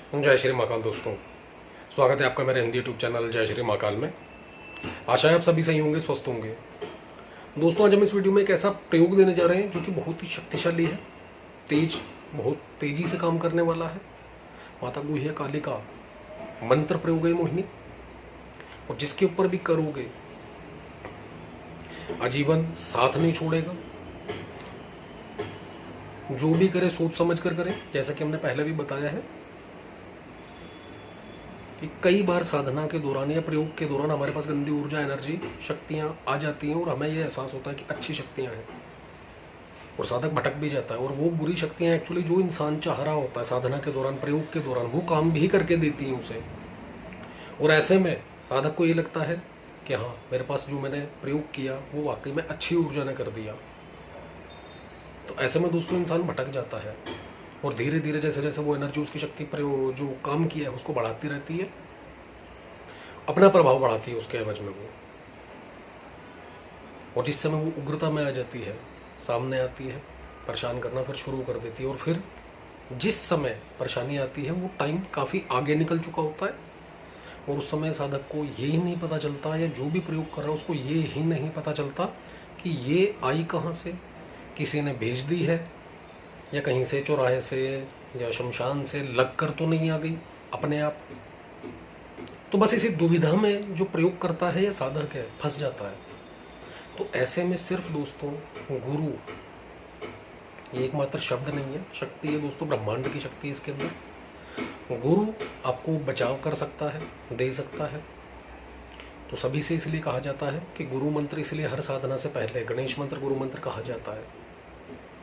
जय श्री महाकाल दोस्तों, स्वागत है आपका मेरे हिंदी यूट्यूब चैनल जय श्री महाकाल में। आशा है आप सभी सही होंगे, स्वस्थ होंगे। दोस्तों, आज हम इस वीडियो में एक ऐसा प्रयोग देने जा रहे हैं जो कि बहुत ही शक्तिशाली है, बहुत तेजी से काम करने वाला है। माता गुह्य काली का मंत्र प्रयोग है मोहिनी, और जिसके ऊपर भी करोगे आजीवन साथ नहीं छोड़ेगा। जो भी करे सोच समझ कर करें, जैसा कि हमने पहले भी बताया है कि कई बार साधना के दौरान या प्रयोग के दौरान हमारे पास गंदी ऊर्जा, एनर्जी, शक्तियाँ आ जाती हैं और हमें ये एहसास होता है कि अच्छी शक्तियाँ हैं, और साधक भटक भी जाता है। और वो बुरी शक्तियाँ एक्चुअली जो इंसान चाह रहा होता है साधना के दौरान, प्रयोग के दौरान, वो काम भी करके देती हैं उसे। और ऐसे में साधक को ये लगता है कि हाँ, मेरे पास जो मैंने प्रयोग किया वो वाकई में अच्छी ऊर्जा ने कर दिया। तो ऐसे में दोस्तों इंसान भटक जाता है, और धीरे धीरे जैसे जैसे वो एनर्जी, उसकी शक्ति प्रयोग जो काम किया है उसको बढ़ाती रहती है, अपना प्रभाव बढ़ाती है उसके एवज में वो। और जिस समय वो उग्रता में आ जाती है, सामने आती है, परेशान करना फिर शुरू कर देती है। और फिर जिस समय परेशानी आती है वो टाइम काफ़ी आगे निकल चुका होता है, और उस समय साधक को ये ही नहीं पता चलता, या जो भी प्रयोग कर रहा है उसको ये ही नहीं पता चलता कि ये आई कहाँ से, किसी ने भेज दी है, या कहीं से चौराहे से या शमशान से लग कर तो नहीं आ गई अपने आप। तो बस इसी दुविधा में जो प्रयोग करता है या साधक है फंस जाता है। तो ऐसे में सिर्फ दोस्तों गुरु ये एकमात्र शब्द नहीं है, शक्ति है दोस्तों, ब्रह्मांड की शक्ति है इसके अंदर। गुरु आपको बचाव कर सकता है, दे सकता है। तो सभी से इसलिए कहा जाता है कि गुरु मंत्र, इसलिए हर साधना से पहले गणेश मंत्र गुरु मंत्र कहा जाता है।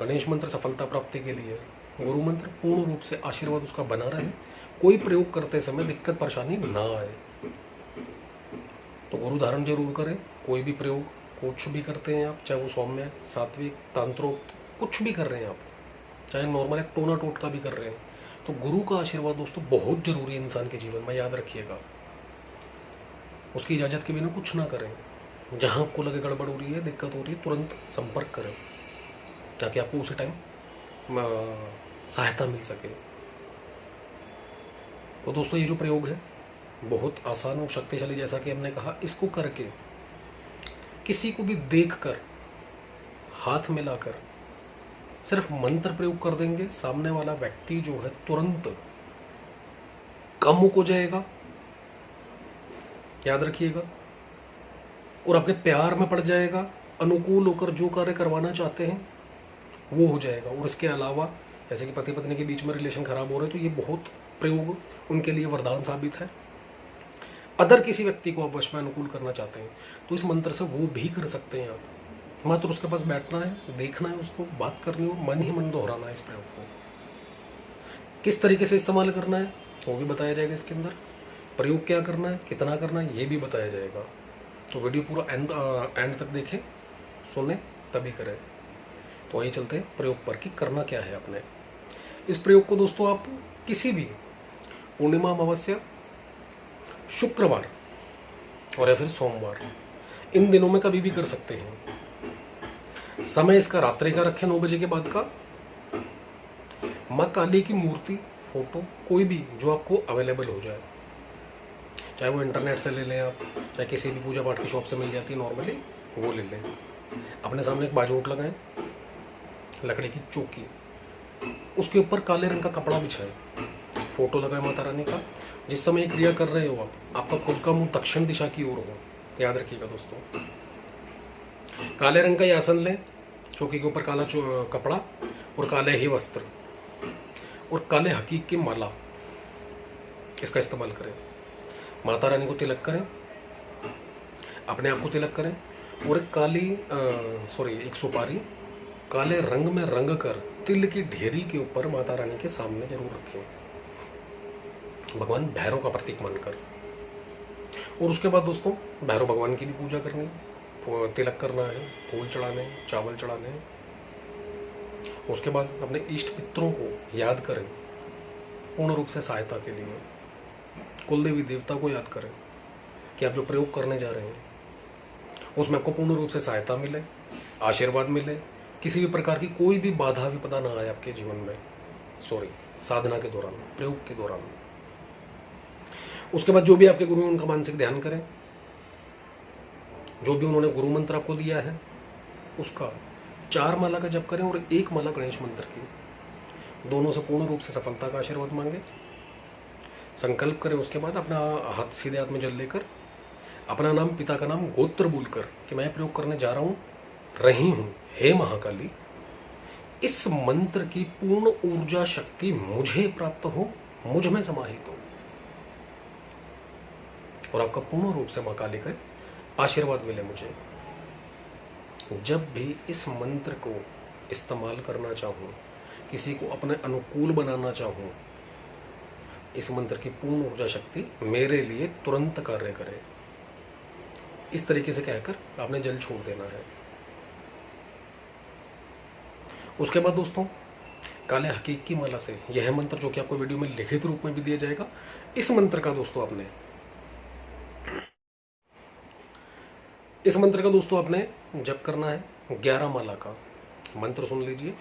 गणेश मंत्र सफलता प्राप्ति के लिए, गुरु मंत्र पूर्ण रूप से आशीर्वाद उसका बना रहे, कोई प्रयोग करते समय दिक्कत परेशानी ना आए। तो गुरु धारण जरूर करें। कोई भी प्रयोग कुछ भी करते हैं आप, चाहे वो सौम्य, सात्विक, तांत्रोक्त, कुछ भी कर रहे हैं आप, चाहे नॉर्मल एक टोना टोटका भी कर रहे हैं, तो गुरु का आशीर्वाद दोस्तों बहुत जरूरी है इंसान के जीवन में, याद रखिएगा। उसकी इजाज़त के बिना कुछ ना करें। जहाँ आपको लगे गड़बड़ हो रही है, दिक्कत हो रही है, तुरंत संपर्क करें ताकि आपको उसी टाइम सहायता मिल सके। तो दोस्तों ये जो प्रयोग है बहुत आसान और शक्तिशाली, जैसा कि हमने कहा, इसको करके किसी को भी देखकर, हाथ मिलाकर सिर्फ मंत्र प्रयोग कर देंगे, सामने वाला व्यक्ति जो है तुरंत कामुक हो जाएगा, याद रखिएगा, और आपके प्यार में पड़ जाएगा, अनुकूल होकर जो कार्य करवाना चाहते हैं वो हो जाएगा। और इसके अलावा जैसे कि पति पत्नी के बीच में रिलेशन खराब हो रहे हैं, तो ये बहुत प्रयोग उनके लिए वरदान साबित है। अदर किसी व्यक्ति को आप वश में अनुकूल करना चाहते हैं तो इस मंत्र से वो भी कर सकते हैं आप। मात्र उसके पास बैठना है, देखना है, उसको बात करनी हो, मन ही मन दोहराना है इस प्रयोग को। किस तरीके से इस्तेमाल करना है वो भी बताया जाएगा इसके अंदर। प्रयोग क्या करना है, कितना करना है, ये भी बताया जाएगा। तो वीडियो पूरा एंड तक देखें, सुने, तभी करें। तो आइए चलते हैं प्रयोग पर कि करना क्या है आपने। इस प्रयोग को दोस्तों आप किसी भी पूर्णिमा, अमावस्या, शुक्रवार और या फिर सोमवार, इन दिनों में कभी भी कर सकते हैं। समय इसका रात्रि का रखें 9 बजे के बाद का। माँ काली की मूर्ति, फोटो कोई भी जो आपको अवेलेबल हो जाए, चाहे वो इंटरनेट से ले लें आप, चाहे किसी भी पूजा पाठ की शॉप से मिल जाती है नॉर्मली, वो ले लें। अपने सामने एक बाजोट लगाएं, लकड़ी की चौकी, उसके ऊपर काले रंग का कपड़ा बिछाएं, फोटो लगाएं माता रानी का। जिस समय क्रिया कर रहे हो आप, आपका खुद का मुंह दक्षिण दिशा की ओर हो, याद रखिएगा दोस्तों। काले रंग का आसन लें, चौकी के ऊपर काला कपड़ा और काले ही वस्त्र और काले हकीक की माला, इसका इस्तेमाल करें। माता रानी को तिलक करें, अपने आप को तिलक करें, और एक सुपारी काले रंग में रंग कर तिल की ढेरी के ऊपर माता रानी के सामने जरूर रखें, भगवान भैरव का प्रतीक मानकर। और उसके बाद दोस्तों भैरव भगवान की भी पूजा करनी, तिलक करना है, फूल चढ़ाने, चावल चढ़ाने हैं। उसके बाद अपने इष्ट मित्रों को याद करें पूर्ण रूप से सहायता के लिए। कुलदेवी देवता को याद करें कि आप जो प्रयोग करने जा रहे हैं उसमें आपको पूर्ण रूप से सहायता मिले, आशीर्वाद मिले, किसी भी प्रकार की कोई भी बाधा विपदा ना आए आपके जीवन में, साधना के दौरान, प्रयोग के दौरान। उसके बाद जो भी आपके गुरु हैं उनका मानसिक ध्यान करें, जो भी उन्होंने गुरु मंत्र आपको दिया है उसका 4 माला का जप करें और 1 माला गणेश मंत्र की। दोनों से पूर्ण रूप से सफलता का आशीर्वाद मांगे, संकल्प करें। उसके बाद अपना हाथ सीधे हाथ में जल लेकर अपना नाम, पिता का नाम, गोत्र बोलकर कि मैं प्रयोग करने जा रही हूं, हे महाकाली, इस मंत्र की पूर्ण ऊर्जा शक्ति मुझे प्राप्त हो, मुझ में समाहित हो और आपका पूर्ण रूप से मां काली का आशीर्वाद मिले मुझे। जब भी इस मंत्र को इस्तेमाल करना चाहूं, किसी को अपने अनुकूल बनाना चाहूं, इस मंत्र की पूर्ण ऊर्जा शक्ति मेरे लिए तुरंत कार्य करे। इस तरीके से कहकर आपने जल छोड़ देना है। उसके बाद दोस्तों काले हकीक की माला से यह मंत्र, जो कि आपको वीडियो में लिखित रूप में भी दिया जाएगा, इस मंत्र का दोस्तों आपने जप करना है 11 माला का। मंत्र सुन लीजिए,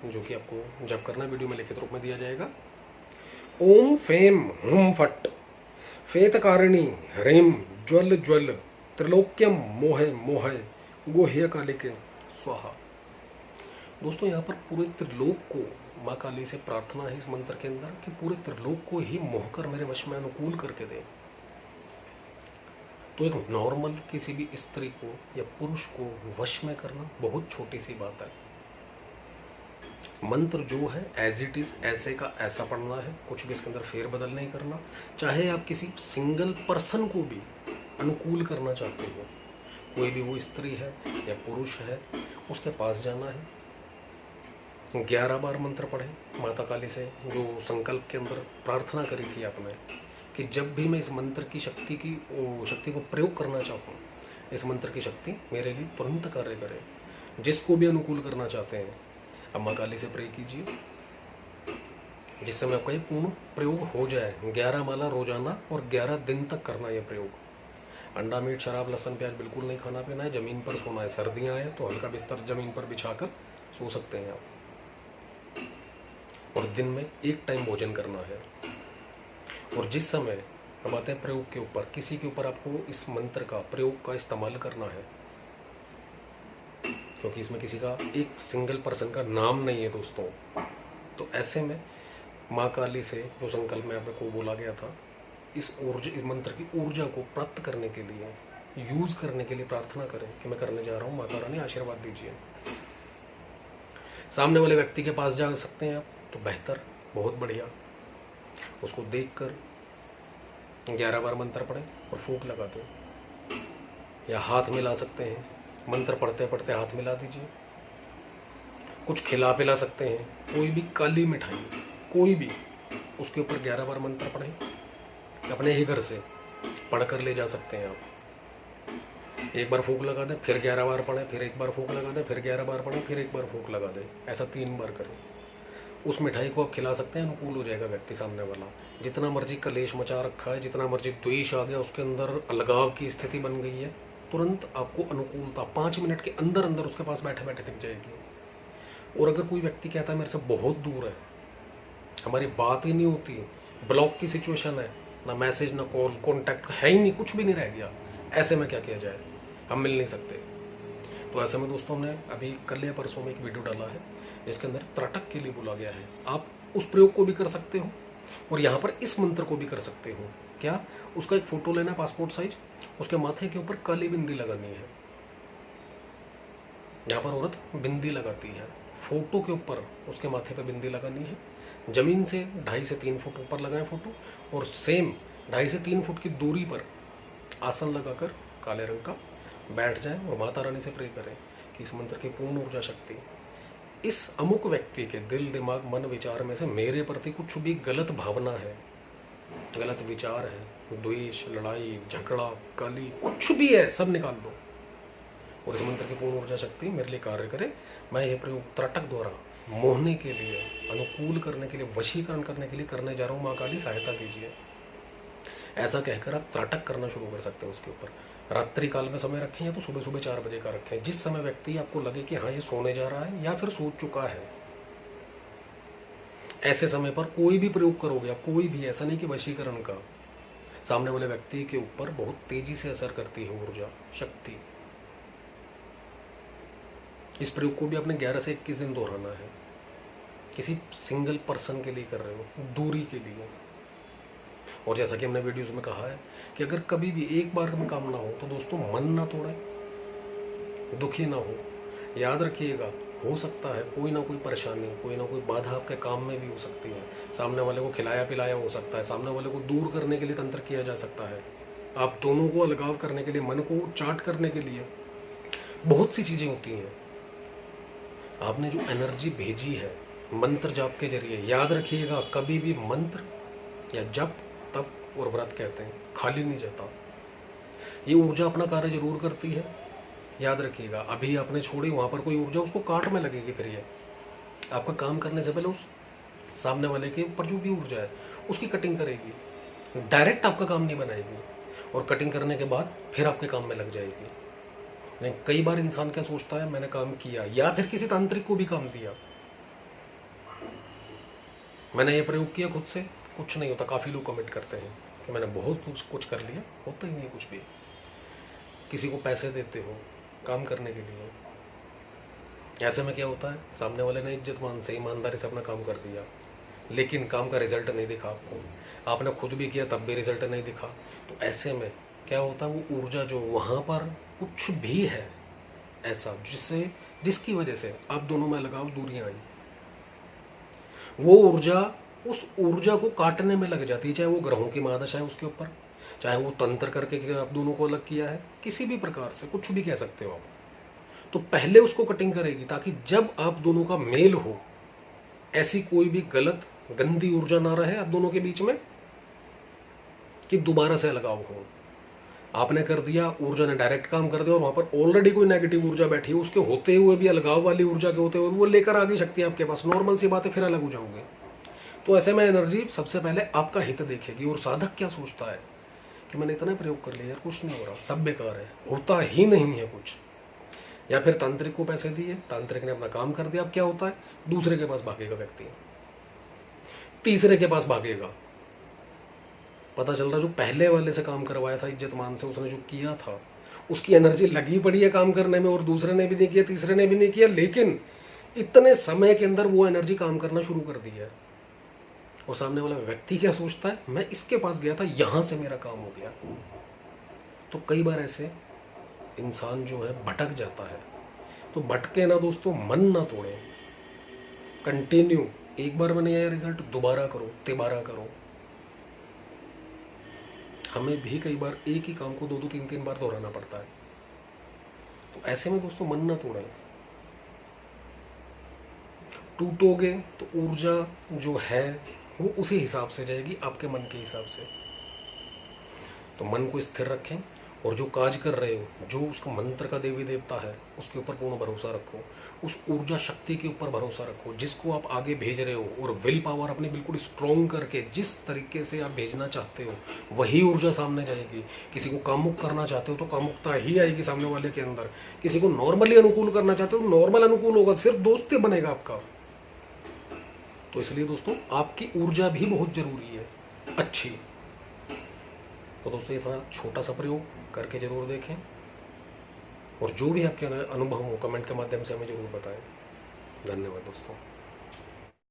जो कि आपको जप करना है, वीडियो में लिखित रूप में दिया जाएगा। ओम फेम हुम फट फेतकारिणी ह्रीम ज्वल ज्वल त्रिलोक्यम मोहे मोहे गोह्य कालिके स्वाहा। दोस्तों यहाँ पर पूरे त्रिलोक को माँ काली से प्रार्थना है इस मंत्र के अंदर कि पूरे त्रिलोक को ही मोहकर मेरे वश में अनुकूल करके दें। तो एक नॉर्मल किसी भी स्त्री को या पुरुष को वश में करना बहुत छोटी सी बात है। मंत्र जो है एज इट इज, ऐसे का ऐसा पढ़ना है, कुछ भी इसके अंदर फेरबदल नहीं करना। चाहे आप किसी सिंगल पर्सन को भी अनुकूल करना चाहते हो, कोई भी वो स्त्री है या पुरुष है, उसके पास जाना है, 11 बार मंत्र पढ़े माता काली से, जो संकल्प के अंदर प्रार्थना करी थी आपने कि जब भी मैं इस मंत्र की शक्ति को प्रयोग करना चाहूँ, इस मंत्र की शक्ति मेरे लिए तुरंत कार्य करे। जिसको भी अनुकूल करना चाहते हैं अब माँ काली से प्रे कीजिए, जिस समय आपका ये पूर्ण प्रयोग हो जाए। 11 माला रोजाना और 11 दिन तक करना यह प्रयोग। अंडा, मीट, शराब, लहसुन, प्याज बिल्कुल नहीं खाना पीना है। ज़मीन पर सोना है, सर्दियाँ हैं तो हल्का बिस्तर ज़मीन पर बिछाकर सो सकते हैं आप। और दिन में 1 टाइम भोजन करना है। और जिस समय अब आते हैं प्रयोग के ऊपर, किसी के ऊपर आपको इस मंत्र का प्रयोग का इस्तेमाल करना है, क्योंकि इसमें किसी का एक सिंगल पर्सन का नाम नहीं है दोस्तों। तो ऐसे में माँ काली से जो संकल्प में आपको बोला गया था, इस मंत्र की ऊर्जा को प्राप्त करने के लिए, यूज करने के लिए प्रार्थना करें कि मैं करने जा रहा हूँ, माता रानी आशीर्वाद दीजिए। सामने वाले व्यक्ति के पास जा सकते हैं आप तो बेहतर, बहुत बढ़िया। उसको देखकर 11 बार मंत्र पढ़ें और फूंक लगा दो, या हाथ मिला सकते हैं, मंत्र पढ़ते पढ़ते हाथ मिला दीजिए। कुछ खिला पिला सकते हैं, कोई भी काली मिठाई, कोई भी, उसके ऊपर 11 बार मंत्र पढ़ें। अपने ही घर से पढ़कर ले जा सकते हैं आप। एक बार फूंक लगा दें, फिर 11 बार पढ़ें, फिर एक बार फूंक लगा दें, फिर 11 बार पढ़ें, फिर एक बार फूंक लगा दें। ऐसा 3 बार करें। उस मिठाई को आप खिला सकते हैं, अनुकूल हो जाएगा व्यक्ति सामने वाला। जितना मर्जी कलेश मचा रखा है, जितना मर्जी द्वेष आ गया, उसके अंदर अलगाव की स्थिति बन गई है, तुरंत आपको अनुकूलता 5 मिनट के अंदर अंदर उसके पास बैठे बैठे दिख जाएगी। और अगर कोई व्यक्ति कहता है मेरे से बहुत दूर है, हमारी बात ही नहीं होती, ब्लॉक की सिचुएशन है, ना मैसेज ना कॉल, कॉन्टैक्ट है ही नहीं, कुछ भी नहीं रह गया, ऐसे में क्या किया जाए, हम मिल नहीं सकते। तो ऐसे में दोस्तों हमने अभी कल या परसों में एक वीडियो डाला है जिसके अंदर त्राटक के लिए बोला गया है। आप उस प्रयोग को भी कर सकते हो और यहाँ पर इस मंत्र को भी कर सकते हो। क्या? उसका एक फोटो लेना, पासपोर्ट साइज, उसके माथे के ऊपर काली बिंदी लगानी है। यहाँ पर औरत बिंदी लगाती है, फोटो के ऊपर उसके माथे पे बिंदी लगानी है। जमीन से 2.5 से 3 फुट ऊपर लगाएं फोटो, और सेम 2.5 से 3 फुट की दूरी पर आसन लगाकर काले रंग का बैठ जाएं और माता रानी से प्रे करें कि इस मंत्र की पूर्ण ऊर्जा शक्ति इस अमुक व्यक्ति के दिल, दिमाग, मन, विचार में से मेरे प्रति कुछ भी गलत भावना है, गलत विचार है, द्वेष, लड़ाई, झगड़ा, काली, कुछ भी है, सब निकाल दो और इस मंत्र की पूर्ण ऊर्जा शक्ति मेरे लिए कार्य करे। मैं यह प्रयोग त्राटक द्वारा मोहने के लिए, अनुकूल करने के लिए, वशीकरण करने के लिए करने जा रहा हूँ। माँ काली सहायता कीजिए। ऐसा कहकर आप त्राटक करना शुरू कर सकते हैं। उसके ऊपर रात्रि काल में समय रखें या तो सुबह सुबह 4 बजे का रखें, जिस समय व्यक्ति आपको लगे कि हाँ ये सोने जा रहा है या फिर सो चुका है। ऐसे समय पर कोई भी प्रयोग करोगे आप, कोई भी, ऐसा नहीं कि वशीकरण का, सामने वाले व्यक्ति के ऊपर बहुत तेजी से असर करती है ऊर्जा शक्ति। इस प्रयोग को भी आपने 11 से 21 दिन दोहराना है। किसी सिंगल पर्सन के लिए कर रहे हो, दूरी के लिए। और जैसा कि हमने वीडियोस में कहा है कि अगर कभी भी एक बार में काम ना हो तो दोस्तों मन ना तोड़े, दुखी ना हो। याद रखिएगा, हो सकता है कोई ना कोई परेशानी, कोई ना कोई बाधा आपके काम में भी हो सकती है। सामने वाले को खिलाया पिलाया हो सकता है, सामने वाले को दूर करने के लिए तंत्र किया जा सकता है, आप दोनों को अलगाव करने के लिए, मन को चाट करने के लिए बहुत सी चीज़ें होती हैं। आपने जो एनर्जी भेजी है मंत्र जाप के जरिए, याद रखिएगा कभी भी मंत्र या जप तप और व्रत कहते हैं खाली नहीं जाता। ये ऊर्जा अपना कार्य जरूर करती है, याद रखिएगा। अभी आपने छोड़ी वहाँ पर कोई ऊर्जा उसको काट में लगेगी, फिर ये आपका काम करने से पहले उस सामने वाले के ऊपर जो भी ऊर्जा है उसकी कटिंग करेगी, डायरेक्ट आपका काम नहीं बनाएगी। और कटिंग करने के बाद फिर आपके काम में लग जाएगी। नहीं, कई बार इंसान क्या सोचता है मैंने काम किया, या फिर किसी तांत्रिक को भी काम दिया, मैंने ये प्रयोग किया खुद से, कुछ नहीं होता। काफ़ी लोग कमेंट करते हैं कि मैंने बहुत कुछ कर लिया, होता ही नहीं है कुछ भी। किसी को पैसे देते हो काम करने के लिए, ऐसे में क्या होता है, सामने वाले ने इज्जत मान से ईमानदारी से अपना काम कर दिया, लेकिन काम का रिजल्ट नहीं दिखा आपको, आपने खुद भी किया तब भी रिजल्ट नहीं दिखा। तो ऐसे में क्या होता है, वो ऊर्जा जो वहाँ पर कुछ भी है ऐसा जिसकी वजह से आप दोनों में लगाव दूरियां आई, वो ऊर्जा उस ऊर्जा को काटने में लग जाती है। चाहे वो ग्रहों की महादशा है उसके ऊपर, चाहे वो तंत्र करके आप दोनों को अलग किया है, किसी भी प्रकार से कुछ भी कह सकते हो आप, तो पहले उसको कटिंग करेगी ताकि जब आप दोनों का मेल हो ऐसी कोई भी गलत गंदी ऊर्जा ना रहे आप दोनों के बीच में कि दोबारा से लगाव हो। आपने कर दिया, ऊर्जा ने डायरेक्ट काम कर दिया, और वहां पर ऑलरेडी कोई नेगेटिव ऊर्जा बैठी है, उसके होते हुए भी अलगाव वाली ऊर्जा के होते हुए वो लेकर आ गई शक्ति आपके पास, नॉर्मल सी बात है, फिर अलग हो जाओगे। तो ऐसे में एनर्जी सबसे पहले आपका हित देखेगी। और साधक क्या सोचता है कि मैंने इतना प्रयोग कर लिया यार, कुछ नहीं हो रहा, सब बेकार है, होता ही नहीं है कुछ। या फिर तांत्रिक को पैसे दिए, तांत्रिक ने अपना काम कर दिया, अब क्या होता है, दूसरे के पास भागेगा व्यक्ति, तीसरे के पास भागेगा, पता चल रहा जो पहले वाले से काम करवाया था इज्जत मान से, उसने जो किया था उसकी एनर्जी लगी पड़ी है काम करने में, और दूसरे ने भी नहीं किया, तीसरे ने भी नहीं किया, लेकिन इतने समय के अंदर वो एनर्जी काम करना शुरू कर दी है। और सामने वाला व्यक्ति क्या सोचता है, मैं इसके पास गया था, यहां से मेरा काम हो गया। तो कई बार ऐसे इंसान जो है भटक जाता है। तो भटके ना दोस्तों, मन ना तोड़े, कंटिन्यू, एक बार में नहीं आया रिजल्ट, दोबारा करो, तिबारा करो। हमें भी कई बार एक ही काम को 2-2 3-3 बार दोहराना पड़ता है। तो ऐसे में दोस्तों मन ना तोड़े, टूटोगे तो ऊर्जा जो है वो उसी हिसाब से जाएगी, आपके मन के हिसाब से। तो मन को स्थिर रखें, और जो काज कर रहे हो, जो उसका मंत्र का देवी देवता है उसके ऊपर पूर्ण भरोसा रखो, उस ऊर्जा शक्ति के ऊपर भरोसा रखो जिसको आप आगे भेज रहे हो, और विल पावर अपनी बिल्कुल स्ट्रॉन्ग करके जिस तरीके से आप भेजना चाहते हो वही ऊर्जा सामने जाएगी। किसी को कामुक करना चाहते हो तो कामुकता ही आएगी सामने वाले के अंदर, किसी को नॉर्मली अनुकूल करना चाहते हो तो नॉर्मल अनुकूल होगा, सिर्फ दोस्ती बनेगा आपका। तो इसलिए दोस्तों आपकी ऊर्जा भी बहुत जरूरी है, अच्छी। तो दोस्तों ये था छोटा सा प्रयोग, करके जरूर देखें, और जो भी आपके अनुभव हो कमेंट के माध्यम से हमें जरूर बताएं। धन्यवाद दोस्तों।